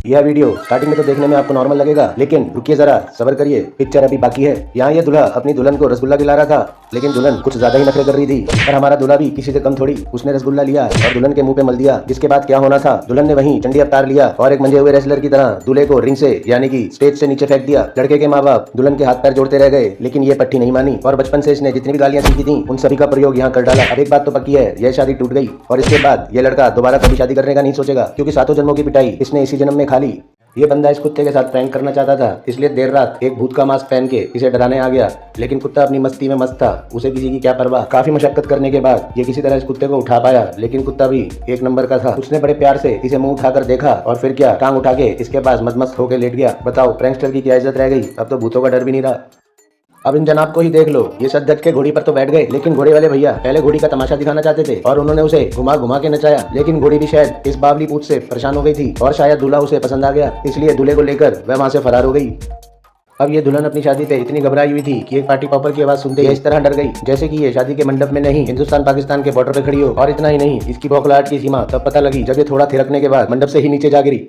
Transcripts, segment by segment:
यह video starting में तो देखने में आपको नॉर्मल लगेगा, लेकिन रुकिए जरा, सब्र करिए, पिक्चर अभी बाकी है। यहाँ ये दूल्हा अपनी दुल्हन को रसगुल्ला खिला रहा था, लेकिन दुल्हन कुछ ज्यादा ही नखरे कर रही थी। पर हमारा दूल्हा भी किसी से कम थोड़ी, उसने रसगुल्ला लिया और दुल्हन के मुंह पे मल दिया। जिसके बाद क्या होना था, दुल्हन ने वहीं चंडी अवतार लिया और एक मंजे हुए रेसलर की तरह दूल्हे को रिंग से यानी कि स्टेज से नीचे फेंक दिया। लड़के के माँ बाप दुल्हन के हाथ पैर जोड़ते रह गए, लेकिन ये पट्टी नहीं मानी और बचपन से इसने जितनी भी गालियां सीखी थी उन सभी का प्रयोग यहाँ कर डाला। अब एक बात तो पक्की है, यह शादी टूट गई और इसके बाद ये लड़का दोबारा कभी शादी करने का नहीं सोचेगा, क्योंकि सातों जन्मों की पिटाई इसने इसी जन्म में खा ली। ये बंदा इस कुत्ते के साथ प्रैंक करना चाहता था, इसलिए देर रात एक भूत का मास्क पहन के इसे डराने आ गया, लेकिन कुत्ता अपनी मस्ती में मस्त था, उसे किसी की क्या परवाह। काफी मशक्कत करने के बाद ये किसी तरह इस कुत्ते को उठा पाया, लेकिन कुत्ता भी एक नंबर का था। उसने बड़े प्यार से इसे मुंह उठाकर देखा और फिर क्या, टांग उठा के इसके पास मदमस्त होकर लेट गया। बताओ, प्रैंकस्टर की क्या इज्जत रह गई, अब तो भूतों का डर भी नहीं रहा। अब इन जनाब को ही देख लो, ये सच धज के घोड़ी पर तो बैठ गए, लेकिन घोड़े वाले भैया पहले घोड़ी का तमाशा दिखाना चाहते थे और उन्होंने उसे घुमा घुमा के नचाया, लेकिन घोड़ी भी शायद इस बावली पूछ से परेशान हो गई थी और शायद दूल्हा उसे पसंद आ गया, इसलिए दूल्हे को लेकर वह वहां से फरार हो गई। अब ये दुल्हन अपनी शादी पे इतनी घबराई हुई थी कि एक पार्टी पॉपर की आवाज सुनते ही इस तरह डर गई जैसे कि ये शादी के मंडप में नहीं, हिंदुस्तान पाकिस्तान के बॉर्डर पे खड़ी हो। और इतना ही नहीं, इसकी बौखलाहट की सीमा तब पता लगी जब ये थोड़ा थिरकने के बाद मंडप से ही नीचे जा गिरी।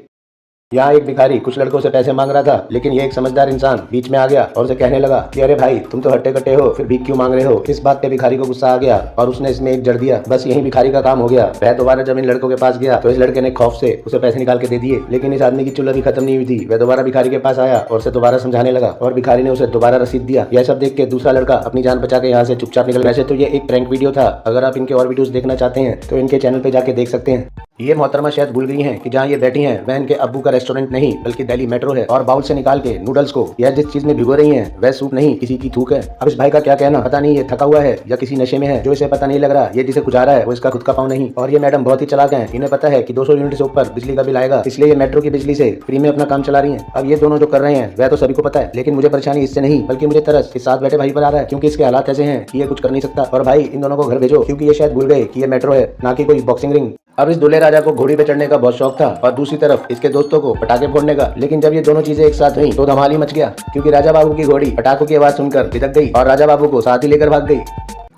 यहाँ एक भिखारी कुछ लड़कों से पैसे मांग रहा था, लेकिन ये एक समझदार इंसान बीच में आ गया और उसे कहने लगा कि अरे भाई, तुम तो हट्टे कट्टे हो, फिर भीख क्यों मांग रहे हो। इस बात पे भिखारी को गुस्सा आ गया और उसने इसमें एक जड़ दिया। बस यही भिखारी का काम हो गया। वह दोबारा जब इन लड़कों के पास गया तो इस लड़के ने खौफ से उसे पैसे निकाल के दे दिए, लेकिन इस आदमी की चुल अभी खत्म नहीं हुई थी। वह दोबारा भिखारी के पास आया और उसे दोबारा समझाने लगा और भिखारी ने उसे दोबारा रसीद दिया। यह सब देख के दूसरा लड़का अपनी जान बचा के यहाँ से चुपचाप निकल। वैसे तो ये एक प्रैंक वीडियो था, अगर आप इनके और वीडियोस देखना चाहते हैं तो इनके चैनल पे जाके देख सकते हैं। ये मोहतरमा शायद भूल गई हैं कि जहाँ ये बैठी हैं वह इनके अब्बू का रेस्टोरेंट नहीं बल्कि दिल्ली मेट्रो है, और बाउल से निकाल के नूडल्स को यह जिस चीज में भिगो रही हैं वह सूप नहीं, किसी की थूक है। अब इस भाई का क्या कहना, पता नहीं ये थका हुआ है या किसी नशे में है, जो इसे पता नहीं लग रहा। ये जिसे कुछ आ रहा है वो इसका खुद का पाँव नहीं। और ये मैडम बहुत ही चालाक हैं, इन्हें पता है कि 200 यूनिट से ऊपर बिजली का बिल आएगा, इसलिए ये मेट्रो की बिजली से फ्री में अपना काम चला रही है। अब ये दोनों जो कर रहे हैं वह तो सभी को पता है, लेकिन मुझे परेशानी इससे नहीं बल्कि मुझे तरस इस साथ बैठे भाई पर आ रहा है, क्योंकि इसके हालात ऐसे हैं कि ये कुछ कर नहीं सकता। और भाई, इन दोनों को घर भेजो, क्योंकि ये शायद भूल गए कि ये मेट्रो है, ना कि कोई बॉक्सिंग रिंग। अब इस दूल्हे राजा को घोड़ी पे चढ़ने का बहुत शौक था और दूसरी तरफ इसके दोस्तों को पटाखे फोड़ने का, लेकिन जब ये दोनों चीजें एक साथ हुई तो धमाल ही मच गया, क्योंकि राजा बाबू की घोड़ी पटाखों की आवाज सुनकर बिदक गई और राजा बाबू को साथ ही लेकर भाग गई।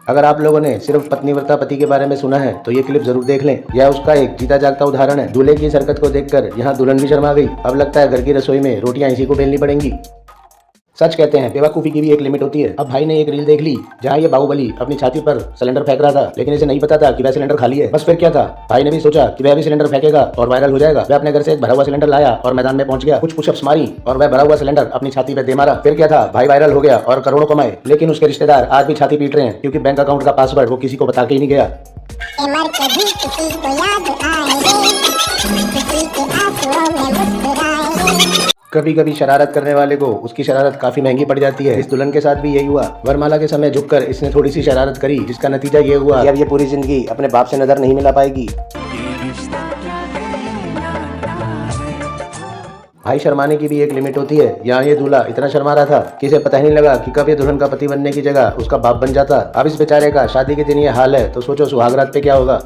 अगर आप लोगों ने सिर्फ पत्नीव्रता पति के बारे में सुना है तो ये क्लिप जरूर देख लें, यह उसका एक जीता जागता उदाहरण है। दूल्हे की इस हरकत को देखकर यहाँ दुल्हन भी शर्मा गई। अब लगता है घर की रसोई में रोटियां इसी को बेलनी पड़ेंगी। सच कहते हैं, बेवकूफी की भी एक लिमिट होती है। अब भाई ने एक रील देख ली जहाँ ये बाहुबली अपनी छाती पर सिलेंडर फेंक रहा था, लेकिन इसे नहीं पता था कि वह सिलेंडर खाली है। बस फिर क्या था, भाई ने भी सोचा कि वह भी सिलेंडर फेंकेगा और वायरल हो जाएगा। वह अपने घर से एक भरा हुआ सिलेंडर लाया और मैदान में पहुंच गया, कुछ पुशअप्स मारी और वह भरा हुआ सिलेंडर अपनी छाती पे दे मारा। फिर क्या था, भाई वायरल हो गया और करोड़ों कमाए, लेकिन उसके रिश्तेदार आज भी छाती पीट रहे हैं, क्योंकि बैंक अकाउंट का पासवर्ड वो किसी को बता के ही नहीं गया। कभी कभी शरारत करने वाले को उसकी शरारत काफी महंगी पड़ जाती है। इस दुल्हन के साथ भी यही हुआ। वरमाला के समय झुककर इसने थोड़ी सी शरारत करी, जिसका नतीजा ये हुआ कि अब ये पूरी जिंदगी अपने बाप से नजर नहीं मिला पाएगी। भाई, शर्माने की भी एक लिमिट होती है। यहाँ ये दूल्हा इतना शर्मा रहा था कि इसे पता ही नहीं लगा कि कब ये दुल्हन का पति बनने की जगह उसका बाप बन जाता। अब इस बेचारे का शादी के दिन ये हाल है, तो सोचो सुहागरात पे क्या होगा।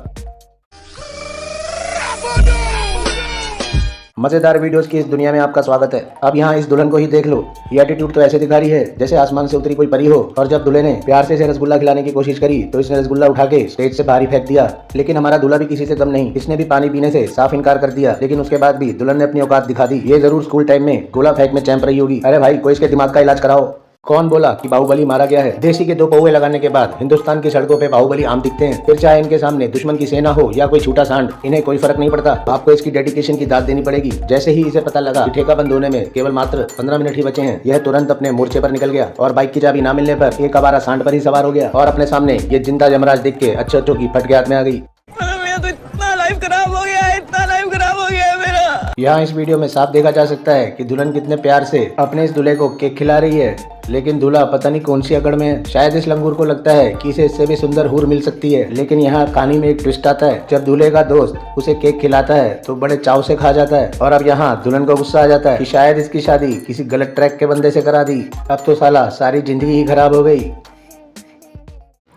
मजेदार वीडियोस की इस दुनिया में आपका स्वागत है। अब यहाँ इस दुल्हन को ही देख लो, ये एटीट्यूड तो ऐसे दिखा रही है जैसे आसमान से उतरी कोई परी हो। और जब दूल्हे ने प्यार से इसे रसगुल्ला खिलाने की कोशिश करी तो इसने रसगुल्ला उठा के स्टेज से बाहर ही फेंक दिया। लेकिन हमारा दूल्हा भी किसी से कम नहीं, इसने भी पानी पीने से साफ इनकार कर दिया, लेकिन उसके बाद भी दुल्हन ने अपनी औकात दिखा दी। ये जरूर स्कूल टाइम में गोला फेंक में चैंप रही होगी। अरे भाई, कोई इसके दिमाग का इलाज कराओ। कौन बोला कि बाहुबली मारा गया है? देसी के 2 पौवे लगाने के बाद हिंदुस्तान की सड़कों पे बाहुबली आम दिखते हैं, फिर चाहे इनके सामने दुश्मन की सेना हो या कोई छूटा सांड, इन्हें कोई फर्क नहीं पड़ता। आपको इसकी डेडिकेशन की दाद देनी पड़ेगी। जैसे ही इसे पता लगा कि ठेका बंद होने में केवल मात्र 15 मिनट ही बचे हैं, यह तुरंत अपने मोर्चे पर निकल गया और बाइक की चाबी ना मिलने पर एक आवारा सांड पर ही सवार हो गया और अपने सामने ये जिंदा यमराज देख के अच्छे की फट के हाथ में आ गई। यहाँ इस वीडियो में साफ देखा जा सकता है कि दुल्हन कितने प्यार से अपने इस दूल्हे को केक खिला रही है, लेकिन दूल्हा पता नहीं कौन सी अकड़ में है। शायद इस लंगूर को लगता है कि इसे इससे भी सुंदर हूर मिल सकती है, लेकिन यहाँ कहानी में एक ट्विस्ट आता है। जब दूल्हे का दोस्त उसे केक खिलाता है तो बड़े चाव से खा जाता है, और अब यहाँ दुल्हन को गुस्सा आ जाता है कि शायद इसकी शादी किसी गलत ट्रैक के बंदे से करा दी। अब तो साला सारी जिंदगी ही खराब हो गई।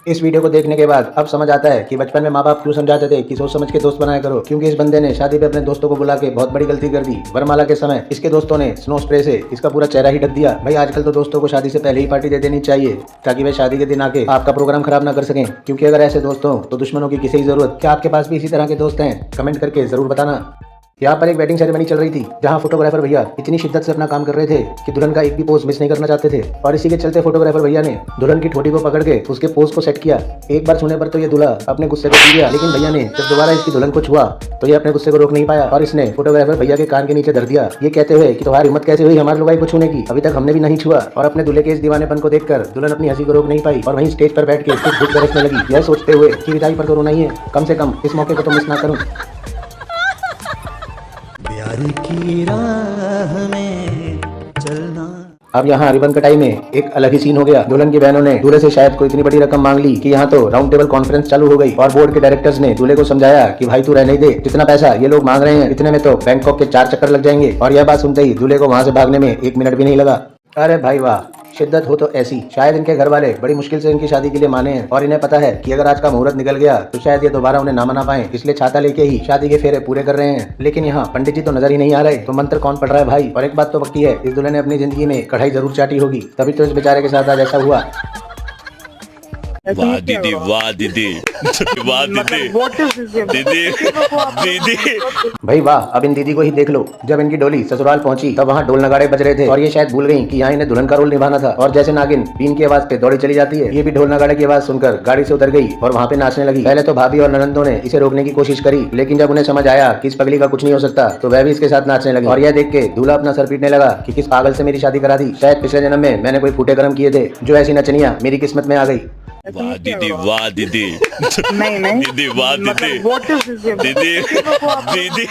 इस वीडियो को देखने के बाद अब समझ आता है कि बचपन में माँ बाप क्यों समझाते थे कि सोच समझ के दोस्त बनाया करो, क्योंकि इस बंदे ने शादी पे अपने दोस्तों को बुला के बहुत बड़ी गलती कर दी। वरमाला के समय इसके दोस्तों ने स्नो स्प्रे से इसका पूरा चेहरा ही ढक दिया। भाई, आजकल तो दोस्तों को शादी से पहले ही पार्टी दे देनी चाहिए ताकि वे शादी के दिन आके आपका प्रोग्राम खराब ना कर सकें, क्योंकि अगर ऐसे दोस्त हो तो दुश्मनों की किसी जरूरत। क्या आपके पास भी इसी तरह के दोस्त हैं? कमेंट करके जरूर बताना। यहाँ पर एक वेडिंग सेरेमनी चल रही थी जहाँ फोटोग्राफर भैया इतनी शिद्दत से अपना काम कर रहे थे कि दुल्हन का एक भी पोज मिस नहीं करना चाहते थे और इसी के चलते फोटोग्राफर भैया ने दुल्हन की ठोड़ी को पकड़ के उसके पोज को सेट किया। एक बार छूने पर तो ये दूल्हा अपने गुस्से को पी गया, लेकिन भैया ने जब दोबारा इसकी दुल्हन को छुआ तो ये अपने गुस्से को रोक नहीं पाया और इसने फोटोग्राफर भैया के कान के नीचे धर दिया, ये कहते हुए कि तुम्हारी हिम्मत कैसे हुई हमारे लुगाई को छूने की, अभी तक हमने भी नहीं छुआ। और अपने दूल्हे के इस दीवानेपन को देखकर दुल्हन अपनी हंसी को रोक नहीं पाई और वहीं स्टेज पर बैठ के सिर्फ घुट बरसने लगी, यह सोचते हुए कि विदाई पर तो रोना ही है, कम से कम इस मौके को तो मिस ना करूं। प्यार की राह में चलना। अब यहाँ रिबन कटाई में एक अलग ही सीन हो गया। दुल्हन की बहनों ने दूल्हे से शायद कोई इतनी बड़ी रकम मांग ली कि यहाँ तो राउंड टेबल कॉन्फ्रेंस चालू हो गई और बोर्ड के डायरेक्टर्स ने दूल्हे को समझाया कि भाई तू रहने ही दे, जितना पैसा ये लोग मांग रहे हैं इतने में तो बैंकॉक के 4 चक्कर लग जाएंगे। और यह बात सुनते ही दूल्हे को वहाँ से भागने में 1 मिनट भी नहीं लगा। अरे भाई वाह, शिद्दत हो तो ऐसी। शायद इनके घर वाले बड़ी मुश्किल से इनकी शादी के लिए माने हैं और इन्हें पता है कि अगर आज का मुहूर्त निकल गया तो शायद ये दोबारा उन्हें ना मना पाए, इसलिए छाता लेके ही शादी के फेरे पूरे कर रहे हैं। लेकिन यहाँ पंडित जी तो नजर ही नहीं आ रहे, तो मंत्र कौन पढ़ रहा है भाई। और एक बात तो पक्की है, इस दुल्हन ने अपनी जिंदगी में कढ़ाई जरूर चाटी होगी, तभी तो इस बेचारे के साथ आज ऐसा हुआ। वाह दीदी, वाह दीदी, वाह दीदी, दीदी, दीदी। भाई वाह, अब इन दीदी को ही देख लो। जब इनकी डोली ससुराल पहुंची तब वहाँ ढोल नगाड़े बज रहे थे और ये शायद भूल गई कि यहाँ इन्हें दुल्हन का रोल निभाना था। और जैसे नागिन बीन की आवाज पे दौड़ी चली जाती है, ये भी ढोल नगाड़े की आवाज सुनकर गाड़ी से उतर गई और वहाँ पे नाचने लगी। पहले तो भाभी और ननंदों ने इसे रोकने की कोशिश करी, लेकिन जब उन्हें समझ आया कि इस पगली का कुछ नहीं हो सकता तो वह भी इसके साथ नाचने लगी। और यह देख के दूल्हा अपना सर पीटने लगा कि किस पागल से मेरी शादी करा दी, शायद पिछले जन्म में मैंने कोई फूटे कर्म किए थे जो ऐसी नचनिया मेरी किस्मत में आ गई। वाह दीदी, वाह दीदी, नहीं दीदी, वाह दीदी, व्हाट इज दिस? दीदी, दीदी।